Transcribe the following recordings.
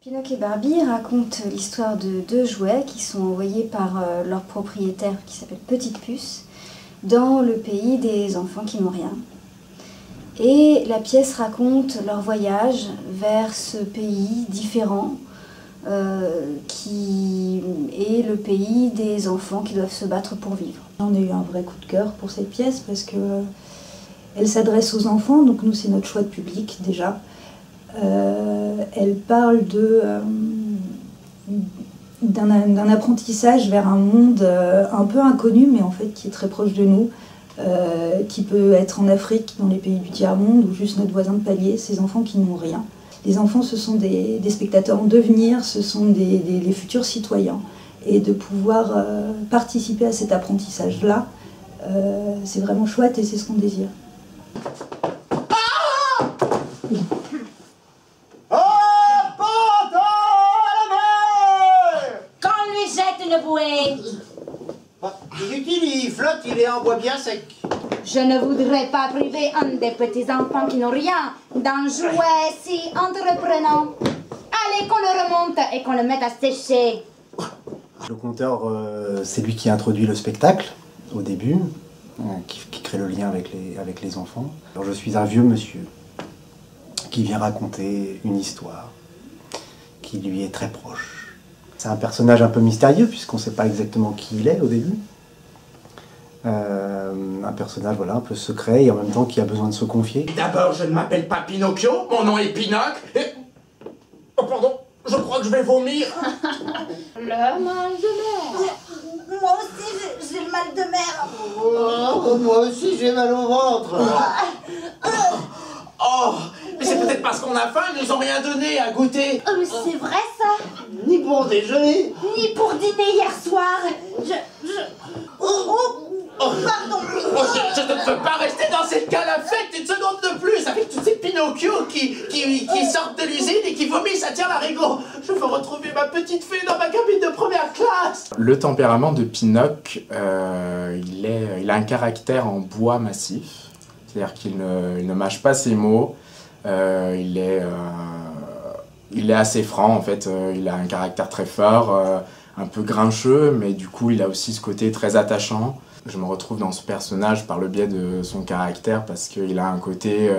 Pinocchio et Barbie racontent l'histoire de deux jouets qui sont envoyés par leur propriétaire qui s'appelle Petite Puce dans le pays des enfants qui n'ont rien. Et la pièce raconte leur voyage vers ce pays différent qui est le pays des enfants qui doivent se battre pour vivre. On a eu un vrai coup de cœur pour cette pièce parce que elle s'adresse aux enfants, donc nous c'est notre choix de public déjà. Elle parle d'un apprentissage vers un monde un peu inconnu mais en fait qui est très proche de nous, qui peut être en Afrique, dans les pays du tiers-monde ou juste notre voisin de palier, ces enfants qui n'ont rien. Les enfants ce sont des spectateurs en devenir, ce sont les futurs citoyens et de pouvoir participer à cet apprentissage-là, c'est vraiment chouette et c'est ce qu'on désire. Inutile, il flotte, il est en bois bien sec. Je ne voudrais pas priver un des petits enfants qui n'ont rien d'un jouet si entreprenant. Allez, qu'on le remonte et qu'on le mette à sécher. Le conteur, c'est lui qui introduit le spectacle au début, qui crée le lien avec les enfants. Alors, je suis un vieux monsieur qui vient raconter une histoire qui lui est très proche. C'est un personnage un peu mystérieux puisqu'on ne sait pas exactement qui il est au début. Un personnage voilà, un peu secret et en même temps qui a besoin de se confier. D'abord, je ne m'appelle pas Pinocchio, mon nom est Pinoc et... Oh pardon, je crois que je vais vomir. Le mal de mer. Moi aussi j'ai le mal de mer. Oh, moi aussi j'ai mal au ventre. Oh, mais c'est peut-être parce qu'on a faim, ils nous ont rien donné à goûter. Oh, mais c'est vrai ça. Ni pour déjeuner. Ni pour dîner hier soir. Pardon. Oh, je ne peux pas rester dans cette cale infecte une seconde de plus avec tous ces Pinocchio qui sortent de l'usine et qui vomissent à tire-larigot. Je veux retrouver ma petite fée dans ma cabine de première classe. Le tempérament de Pinocchio, il a un caractère en bois massif. C'est-à-dire qu'il ne mâche pas ses mots. Il est assez franc en fait. Il a un caractère très fort, un peu grincheux, mais du coup il a aussi ce côté très attachant. Je me retrouve dans ce personnage par le biais de son caractère parce qu'il a un côté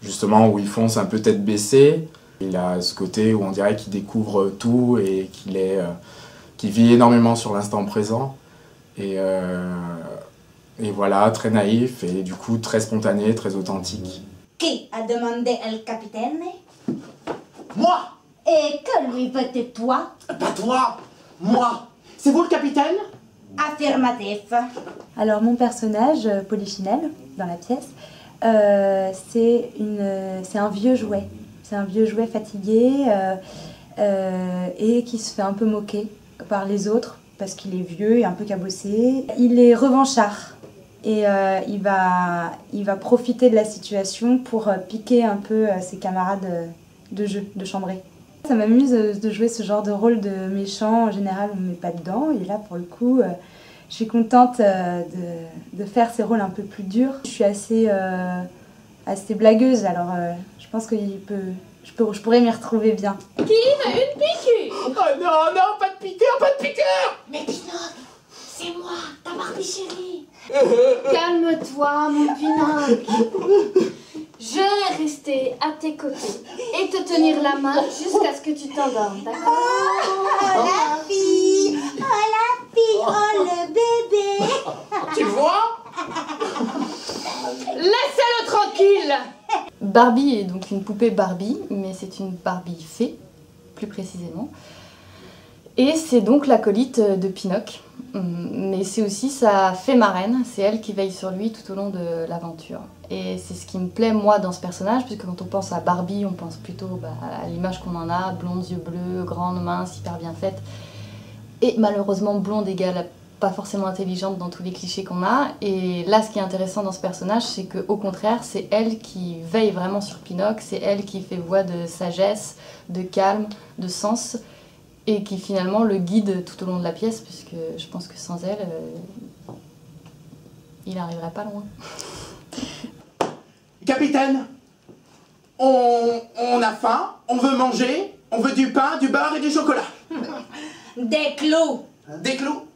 justement où il fonce un peu tête baissée. Il a ce côté où on dirait qu'il découvre tout et qu'il vit énormément sur l'instant présent. Et voilà, très naïf et du coup très spontané, très authentique. Qui a demandé el capitaine? Moi? Et que lui veux-tu toi? Pas toi, moi. C'est vous le capitaine? Affirmatif. Alors mon personnage, Polichinelle, dans la pièce, c'est un vieux jouet. C'est un vieux jouet fatigué et qui se fait un peu moquer par les autres parce qu'il est vieux et un peu cabossé. Il est revanchard et il va profiter de la situation pour piquer un peu ses camarades de jeu, de chambrée. Ça m'amuse de jouer ce genre de rôle de méchant. En général, on ne me met pas dedans. Et là, pour le coup, je suis contente de faire ces rôles un peu plus durs. Je suis assez blagueuse, alors je pense que je pourrais m'y retrouver bien. Kim, une piqûre! Oh non, non, pas de piqueur, pas de piqueur! Mais Pinocchio, c'est moi, ta Barbie chérie. Calme-toi, mon Pinocchio. Je vais rester à tes côtés et te tenir la main jusqu'à ce que tu t'endormes, d'accord? Oh la fille, oh le bébé. Tu vois? Laissez-le tranquille! Barbie est donc une poupée Barbie, mais c'est une Barbie fée, plus précisément. Et c'est donc l'acolyte de Pinocchio, mais c'est aussi sa fée marraine, c'est elle qui veille sur lui tout au long de l'aventure. Et c'est ce qui me plaît moi dans ce personnage, puisque quand on pense à Barbie, on pense plutôt à l'image qu'on en a, blonde, yeux bleus, grande, mince, hyper bien faite. Et malheureusement blonde égale pas forcément intelligente dans tous les clichés qu'on a. Et là, ce qui est intéressant dans ce personnage, c'est qu'au contraire, c'est elle qui veille vraiment sur Pinocchio, c'est elle qui fait voix de sagesse, de calme, de sens, et qui finalement le guide tout au long de la pièce, puisque je pense que sans elle, il n'arriverait pas loin. Capitaine, on a faim, on veut manger, On veut du pain, du beurre et du chocolat. Des clous. Des clous?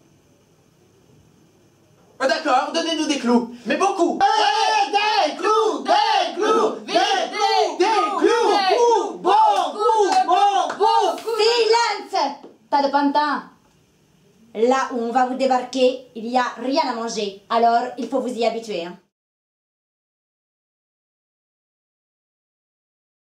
Ah, d'accord, donnez-nous des clous. Mais beaucoup. Des clous, des clous, des clous, beaucoup. Silence. Pas de pantin. Là où on va vous débarquer, il n'y a rien à manger. Alors, il faut vous y habituer. Hein.